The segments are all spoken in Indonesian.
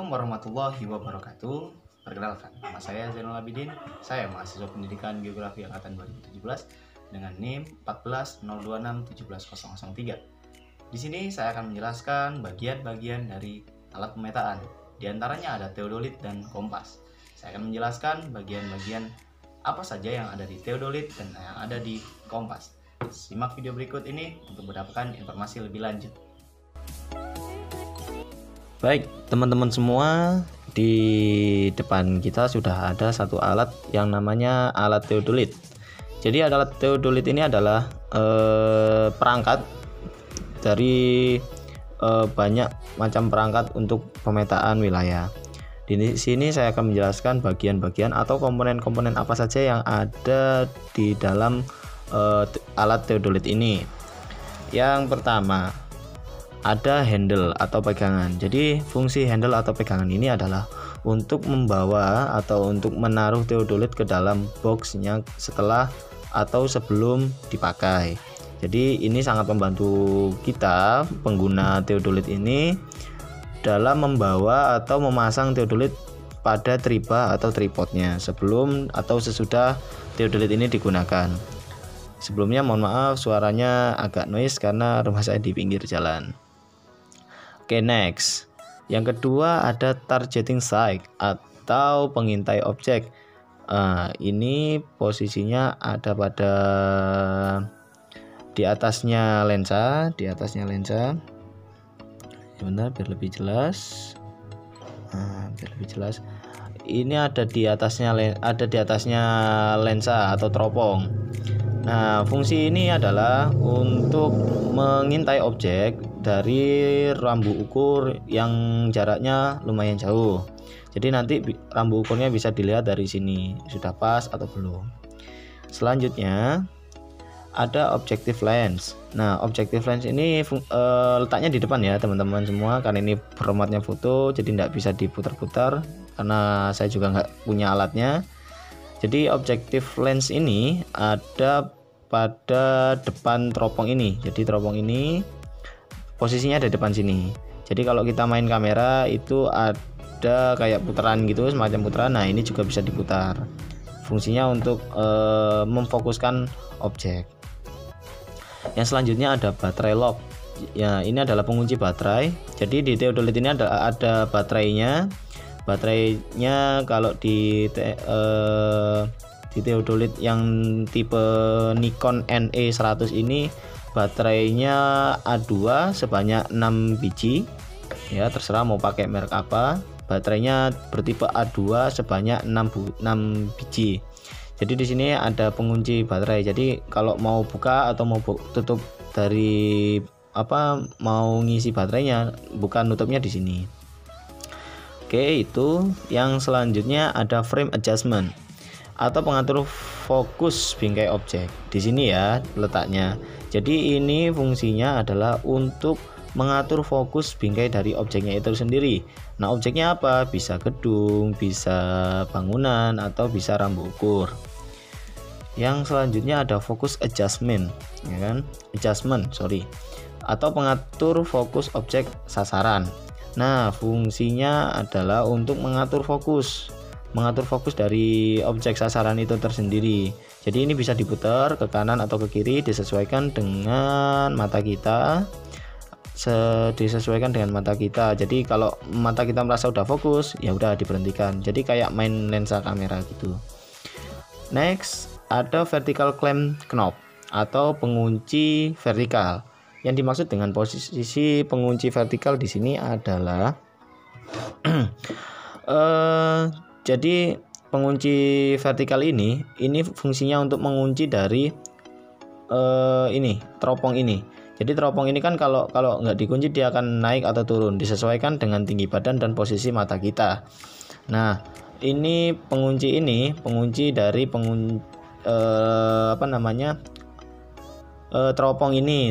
Assalamualaikum warahmatullahi wabarakatuh. Perkenalkan, nama saya Zainul Abidin. Saya mahasiswa pendidikan Geografi angkatan 2017 dengan NIM 14026170003. Di sini saya akan menjelaskan bagian-bagian dari alat pemetaan. Di antaranya ada teodolit dan kompas. Saya akan menjelaskan bagian-bagian apa saja yang ada di teodolit dan yang ada di kompas. Simak video berikut ini untuk mendapatkan informasi lebih lanjut. Baik, teman-teman semua, di depan kita sudah ada satu alat yang namanya alat teodolit. Jadi alat teodolit ini adalah perangkat dari banyak macam perangkat untuk pemetaan wilayah. Di sini saya akan menjelaskan bagian-bagian atau komponen-komponen apa saja yang ada di dalam alat teodolit ini. Yang pertama, ada handle atau pegangan. Jadi fungsi handle atau pegangan ini adalah untuk membawa atau untuk menaruh teodolit ke dalam boxnya setelah atau sebelum dipakai. Jadi ini sangat membantu kita pengguna teodolit ini dalam membawa atau memasang teodolit pada tripa atau tripodnya sebelum atau sesudah teodolit ini digunakan. Sebelumnya mohon maaf suaranya agak noise karena rumah saya di pinggir jalan. Oke, next. Yang kedua ada targeting sight atau pengintai objek. Ini posisinya ada pada di atasnya lensa, Sebentar biar lebih jelas. Ini ada di atasnya lensa atau teropong. Nah, fungsi ini adalah untuk mengintai objek dari rambu ukur yang jaraknya lumayan jauh. Jadi nanti rambu ukurnya bisa dilihat dari sini sudah pas atau belum. Selanjutnya ada objective lens. Nah, objective lens ini letaknya di depan ya teman-teman semua, karena ini formatnya foto jadi tidak bisa diputar-putar karena saya juga nggak punya alatnya. Jadi objective lens ini ada pada depan teropong ini. Jadi teropong ini posisinya ada depan sini. Jadi kalau kita main kamera itu ada kayak putaran gitu, semacam putaran. Nah, ini juga bisa diputar. Fungsinya untuk memfokuskan objek. Yang selanjutnya ada baterai lock. Ya, ini adalah pengunci baterai. Jadi di teodolit ini ada baterainya. Baterainya kalau di teodolit yang tipe Nikon NE100 ini baterainya A2 sebanyak 6 biji. Ya, terserah mau pakai merek apa. Baterainya bertipe A2 sebanyak 6 biji. Jadi di sini ada pengunci baterai. Jadi kalau mau buka atau mau tutup dari mau ngisi baterainya, bukan nutupnya di sini. Oke, itu. Yang selanjutnya ada frame adjustment atau pengatur fokus bingkai objek. Di sini ya letaknya. Jadi ini fungsinya adalah untuk mengatur fokus bingkai dari objeknya itu sendiri. Nah, objeknya apa? Bisa gedung, bisa bangunan, atau bisa rambu ukur. Yang selanjutnya ada focus adjustment, ya kan? Atau pengatur fokus objek sasaran. Nah, fungsinya adalah untuk mengatur fokus dari objek sasaran itu tersendiri. Jadi ini bisa diputar ke kanan atau ke kiri, disesuaikan dengan mata kita. Jadi kalau mata kita merasa udah fokus, ya udah diberhentikan. Jadi kayak main lensa kamera gitu. Next, ada vertical clamp knob atau pengunci vertikal. Yang dimaksud dengan posisi pengunci vertikal di sini adalah jadi pengunci vertikal ini fungsinya untuk mengunci dari teropong ini. Jadi teropong ini kan kalau nggak dikunci dia akan naik atau turun, disesuaikan dengan tinggi badan dan posisi mata kita. Nah, ini pengunci dari teropong ini.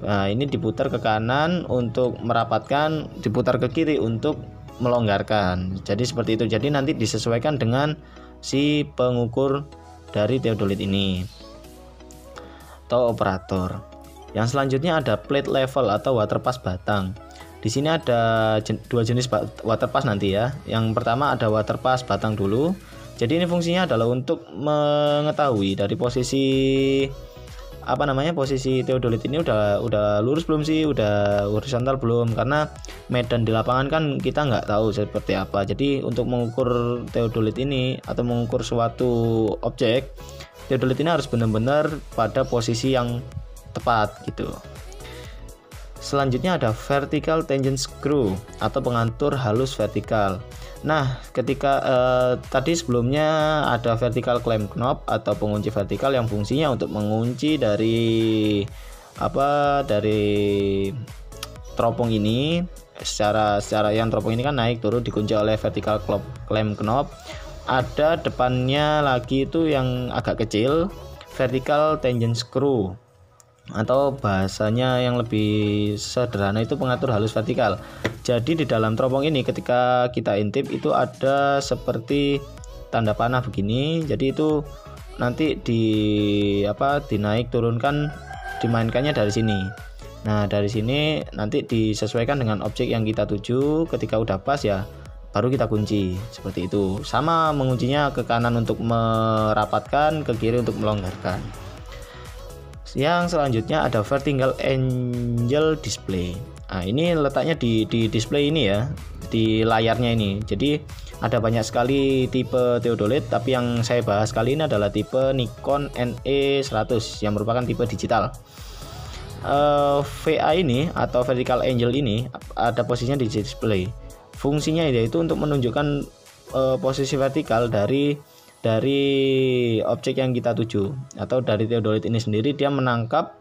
Nah, ini diputar ke kanan untuk merapatkan, diputar ke kiri untuk melonggarkan. Jadi seperti itu. Jadi nanti disesuaikan dengan si pengukur dari teodolit ini atau operator. Yang selanjutnya ada plate level atau waterpass batang. Di Di sini ada dua jenis waterpass nanti ya. Yang pertama ada waterpass batang dulu. Jadi ini fungsinya adalah untuk mengetahui dari posisi posisi teodolit ini udah lurus belum sih, udah horizontal belum, karena medan di lapangan kan kita nggak tahu seperti apa. Jadi untuk mengukur teodolit ini atau mengukur suatu objek, teodolit ini harus benar-benar pada posisi yang tepat gitu. Selanjutnya ada vertical tangent screw atau pengatur halus vertikal. Nah, ketika tadi sebelumnya ada vertical clamp knob atau pengunci vertikal yang fungsinya untuk mengunci dari teropong ini secara yang teropong ini kan naik turun dikunci oleh vertical clamp knob. Ada depannya lagi itu yang agak kecil, vertical tangent screw, atau bahasanya yang lebih sederhana itu pengatur halus vertikal. Jadi di dalam teropong ini ketika kita intip itu ada seperti tanda panah begini. Jadi itu nanti dinaik turunkan, dimainkannya dari sini. Nah, dari sini nanti disesuaikan dengan objek yang kita tuju. Ketika udah pas ya baru kita kunci seperti itu. Sama menguncinya ke kanan untuk merapatkan, ke kiri untuk melonggarkan. Yang selanjutnya ada vertical angle display. Nah, ini letaknya di display ini ya, di layarnya ini. Jadi ada banyak sekali tipe teodolit, tapi yang saya bahas kali ini adalah tipe Nikon NE100 yang merupakan tipe digital. VA ini atau vertical angle ini ada posisinya di display. Fungsinya yaitu untuk menunjukkan posisi vertikal dari objek yang kita tuju, atau dari teodolit ini sendiri. Dia menangkap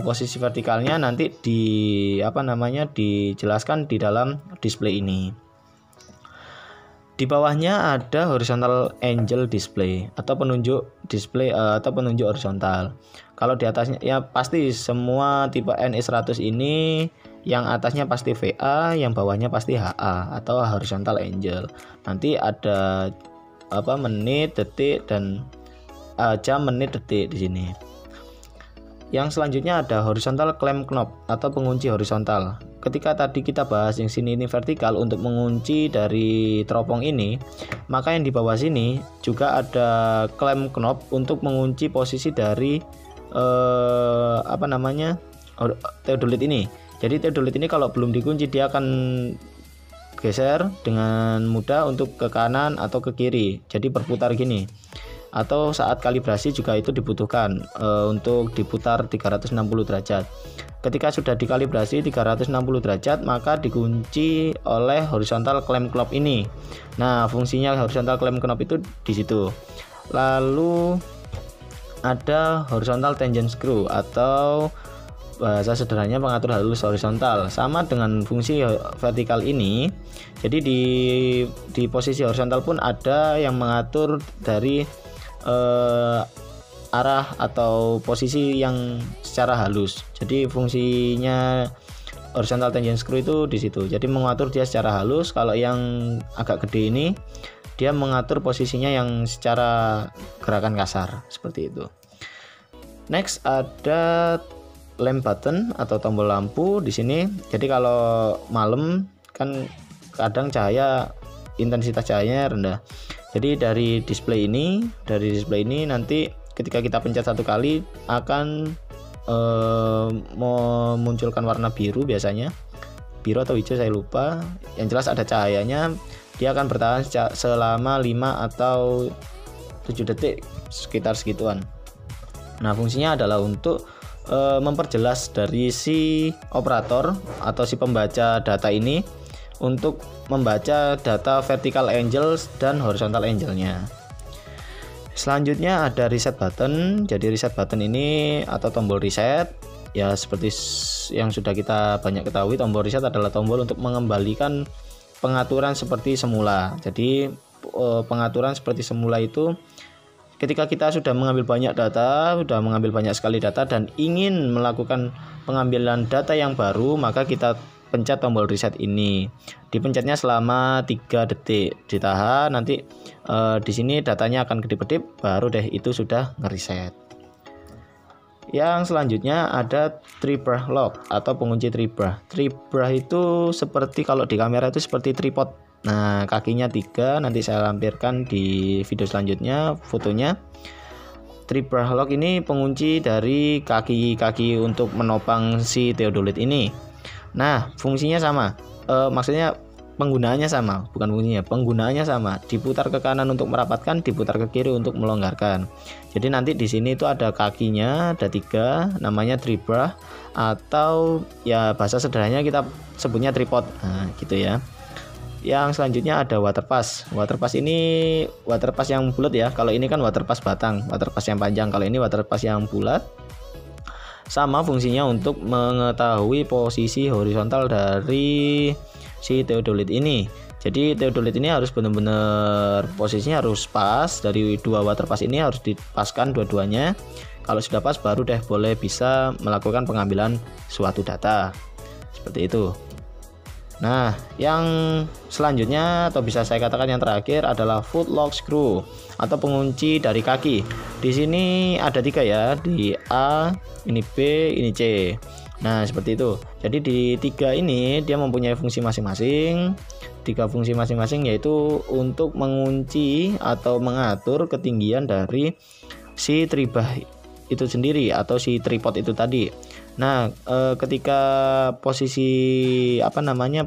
posisi vertikalnya nanti dijelaskan di dalam display ini. Di bawahnya ada horizontal angle display atau penunjuk display atau penunjuk horizontal. Kalau di atasnya ya pasti semua tipe NE100 ini yang atasnya pasti VA, yang bawahnya pasti HA atau horizontal angle. Nanti ada menit, detik, dan jam, menit, detik di sini. Yang selanjutnya ada horizontal clamp knob atau pengunci horizontal. Ketika tadi kita bahas yang sini ini vertikal untuk mengunci dari teropong ini, maka yang di bawah sini juga ada clamp knob untuk mengunci posisi dari teodolit ini. Jadi teodolit ini kalau belum dikunci dia akan geser dengan mudah untuk ke kanan atau ke kiri, jadi berputar gini. Atau saat kalibrasi juga itu dibutuhkan untuk diputar 360 derajat. Ketika sudah dikalibrasi 360 derajat, maka dikunci oleh horizontal clamp knob ini. Nah, fungsinya horizontal clamp knob itu di situ. Lalu ada horizontal tangent screw atau bahasa sederhananya pengatur halus horizontal, sama dengan fungsi vertikal ini. Jadi di posisi horizontal pun ada yang mengatur dari arah atau posisi yang secara halus. Jadi fungsinya horizontal tangent screw itu di situ. Jadi mengatur dia secara halus. Kalau yang agak gede ini dia mengatur posisinya yang secara gerakan kasar seperti itu. Next ada lamp button atau tombol lampu di sini. Jadi kalau malam kan kadang intensitas cahayanya rendah. Jadi dari display ini nanti ketika kita pencet satu kali akan memunculkan warna biru, biasanya biru atau hijau saya lupa. Yang jelas ada cahayanya. Dia akan bertahan selama 5 atau 7 detik, sekitar segituan. Nah, fungsinya adalah untuk memperjelas dari si operator atau si pembaca data ini untuk membaca data vertical angles dan horizontal angle-nya. Selanjutnya ada reset button. Jadi reset button ini atau tombol reset ya seperti yang sudah kita banyak ketahui, tombol reset adalah tombol untuk mengembalikan pengaturan seperti semula. Jadi pengaturan seperti semula itu ketika kita sudah mengambil banyak data, sudah mengambil banyak sekali data dan ingin melakukan pengambilan data yang baru, maka kita pencet tombol reset ini. Dipencetnya selama 3 detik, ditahan, nanti di sini datanya akan kedip-kedip, baru deh itu sudah ngereset. Yang selanjutnya ada tripbrah lock atau pengunci tripbrah. Tripbrah itu seperti, kalau di kamera itu seperti tripod. Nah, kakinya 3, nanti saya lampirkan di video selanjutnya fotonya. Tripbrah lock ini pengunci dari kaki-kaki untuk menopang si theodolit ini. Nah, fungsinya sama. Maksudnya penggunaannya sama, bukan fungsinya, penggunaannya sama. Diputar ke kanan untuk merapatkan, diputar ke kiri untuk melonggarkan. Jadi nanti di sini itu ada kakinya, ada 3, namanya tripbrah, atau ya bahasa sederhananya kita sebutnya tripod. Nah, gitu ya. Yang selanjutnya ada water pass. Water pass ini water pass yang bulat ya. Kalau ini kan water pass batang, water pass yang panjang. Kalau ini water pass yang bulat. Sama fungsinya untuk mengetahui posisi horizontal dari si theodolit ini. Jadi theodolit ini harus benar-benar posisinya harus pas. Dari 2 water pass ini harus dipaskan dua-duanya. Kalau sudah pas baru deh boleh bisa melakukan pengambilan suatu data. Seperti itu. Nah, yang selanjutnya atau bisa saya katakan yang terakhir adalah foot lock screw atau pengunci dari kaki. Di sini ada 3 ya, di A, ini B, ini C. Nah, seperti itu. Jadi di 3 ini dia mempunyai fungsi masing-masing. 3 fungsi masing-masing yaitu untuk mengunci atau mengatur ketinggian dari si tripbrah itu sendiri atau si tripod itu tadi. Nah, ketika posisi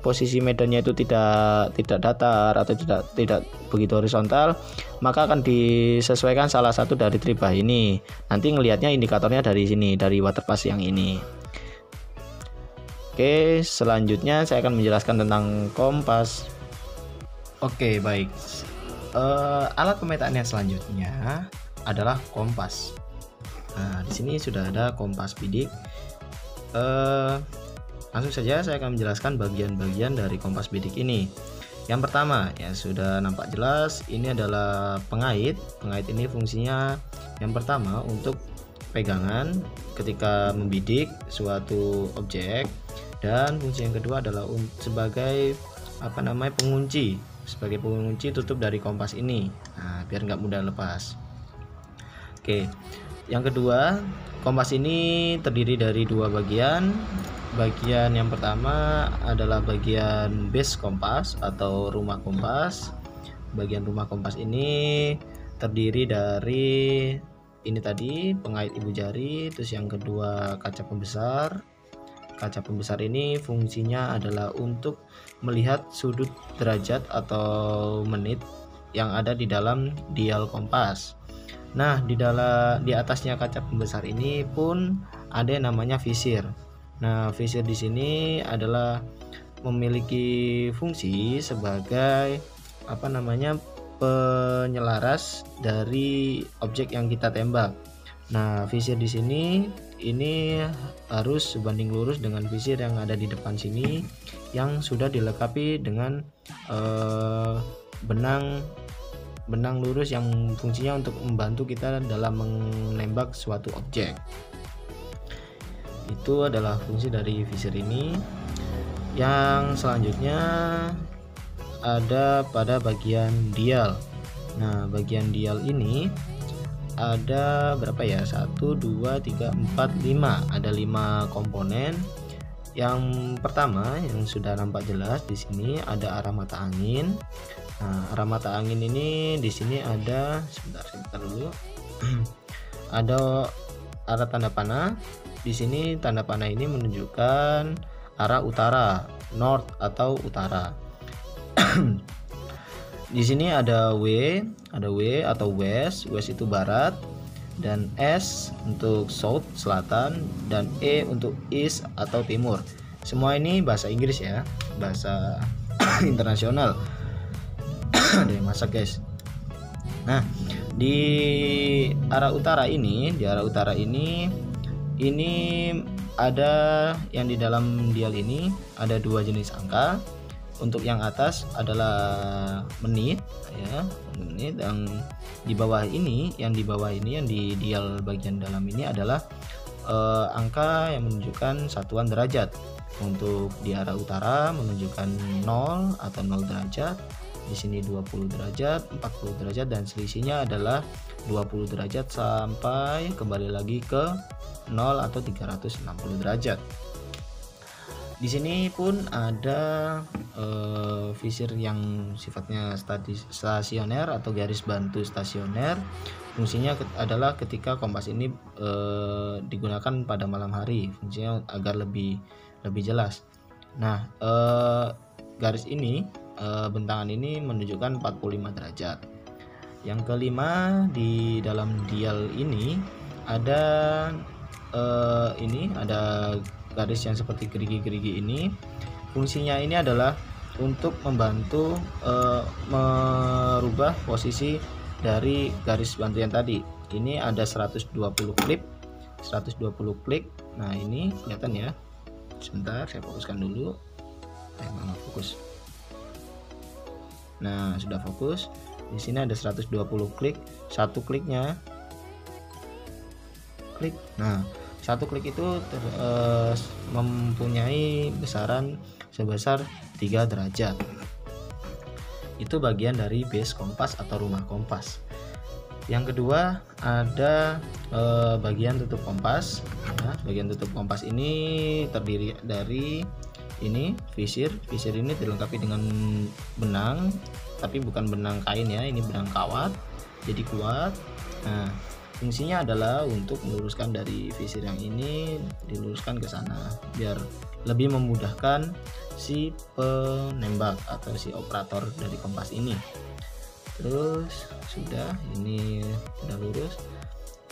posisi medannya itu tidak datar atau tidak begitu horizontal, maka akan disesuaikan salah satu dari tripbrah ini. Nanti ngelihatnya indikatornya dari sini, dari water pass yang ini. Oke, selanjutnya saya akan menjelaskan tentang kompas. Oke, baik. Alat pemetaan yang selanjutnya adalah kompas. Nah, di sini sudah ada kompas bidik. Langsung saja saya akan menjelaskan bagian-bagian dari kompas bidik ini. Yang pertama ya sudah nampak jelas, ini adalah pengait. Pengait ini fungsinya yang pertama untuk pegangan ketika membidik suatu objek, dan fungsi yang kedua adalah sebagai pengunci, sebagai pengunci tutup dari kompas ini. Nah, biar nggak mudah lepas. Oke, yang kedua, kompas ini terdiri dari 2 bagian. Bagian yang pertama adalah bagian base kompas atau rumah kompas. Bagian rumah kompas ini terdiri dari ini tadi, pengait ibu jari. Terus yang kedua kaca pembesar. Kaca pembesar ini fungsinya adalah untuk melihat sudut derajat atau menit yang ada di dalam dial kompas. Nah, di atasnya kaca pembesar ini pun ada yang namanya visir. Nah, visir di sini adalah memiliki fungsi sebagai penyelaras dari objek yang kita tembak. Nah, visir di sini ini harus sebanding lurus dengan visir yang ada di depan sini yang sudah dilengkapi dengan benang lurus yang fungsinya untuk membantu kita dalam menembak suatu objek. Itu adalah fungsi dari visir ini. Yang selanjutnya ada pada bagian dial. Nah, bagian dial ini ada berapa ya? 1, 2, 3, 4, 5. Ada 5 komponen. Yang pertama yang sudah nampak jelas di sini ada arah mata angin. Nah, arah mata angin ini di sini ada sebentar dulu. Ada arah tanda panah. Di sini tanda panah ini menunjukkan arah utara, north atau utara. Di sini ada W atau west. West itu barat, dan S untuk south, selatan, dan E untuk east atau timur. Semua ini bahasa Inggris ya, bahasa internasional. Ada yang masak, guys. Nah, di arah utara ini ada yang di dalam dial ini ada 2 jenis angka. Untuk yang atas adalah menit ya, menit. Yang di bawah ini yang di dial bagian dalam ini adalah angka yang menunjukkan satuan derajat. Untuk di arah utara menunjukkan 0 atau 0 derajat, Di sini 20 derajat, 40 derajat, dan selisihnya adalah 20 derajat sampai kembali lagi ke 0 atau 360 derajat. Di sini pun ada visir yang sifatnya stasioner atau garis bantu stasioner. Fungsinya adalah ketika kompas ini digunakan pada malam hari, fungsinya agar lebih jelas. Nah, garis ini, bentangan ini menunjukkan 45 derajat. Yang kelima, di dalam dial ini ada garis yang seperti gerigi-gerigi ini. Fungsinya ini adalah untuk membantu merubah posisi dari garis bantu yang tadi. Ini ada 120 klik. Nah, ini kelihatan ya. Sebentar, saya fokuskan dulu. Mana fokus? Nah, sudah fokus. Di sini ada 120 klik. Satu kliknya klik. Nah, satu klik itu mempunyai besaran sebesar 3 derajat. Itu bagian dari base kompas atau rumah kompas. Yang kedua ada bagian tutup kompas. Nah, bagian tutup kompas ini terdiri dari ini visir. Visir ini dilengkapi dengan benang, tapi bukan benang kain ya, ini benang kawat, jadi kuat. Nah, fungsinya adalah untuk meluruskan dari visir yang ini diluruskan ke sana biar lebih memudahkan si penembak atau si operator dari kompas ini. Terus ini sudah lurus.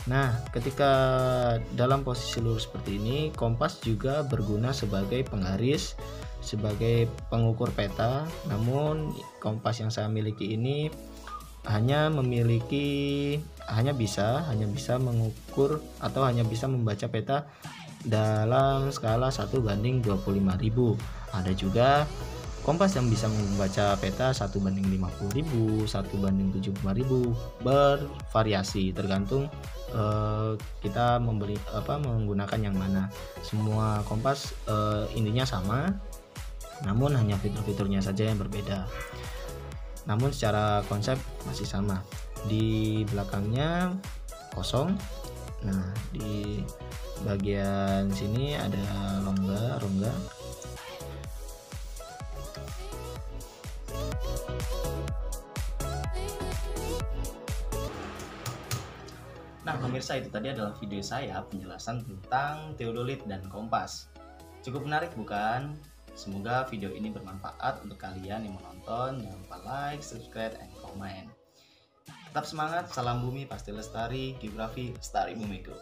Nah, ketika dalam posisi lurus seperti ini, kompas juga berguna sebagai penggaris, sebagai pengukur peta. Namun kompas yang saya miliki ini hanya bisa mengukur atau hanya bisa membaca peta dalam skala 1:25.000. Ada juga kompas yang bisa membaca peta 1:50.000, 1:75.000, bervariasi tergantung kita menggunakan yang mana. Semua kompas intinya sama, namun hanya fitur-fiturnya saja yang berbeda. Namun secara konsep masih sama. Di belakangnya kosong. Nah, di bagian sini ada rongga. Nah, pemirsa, itu tadi adalah video saya penjelasan tentang teodolit dan kompas. Cukup menarik bukan? Semoga video ini bermanfaat untuk kalian yang menonton. Jangan lupa like, subscribe, and comment. Tetap semangat, salam bumi pasti lestari, geografi lestari bumiku.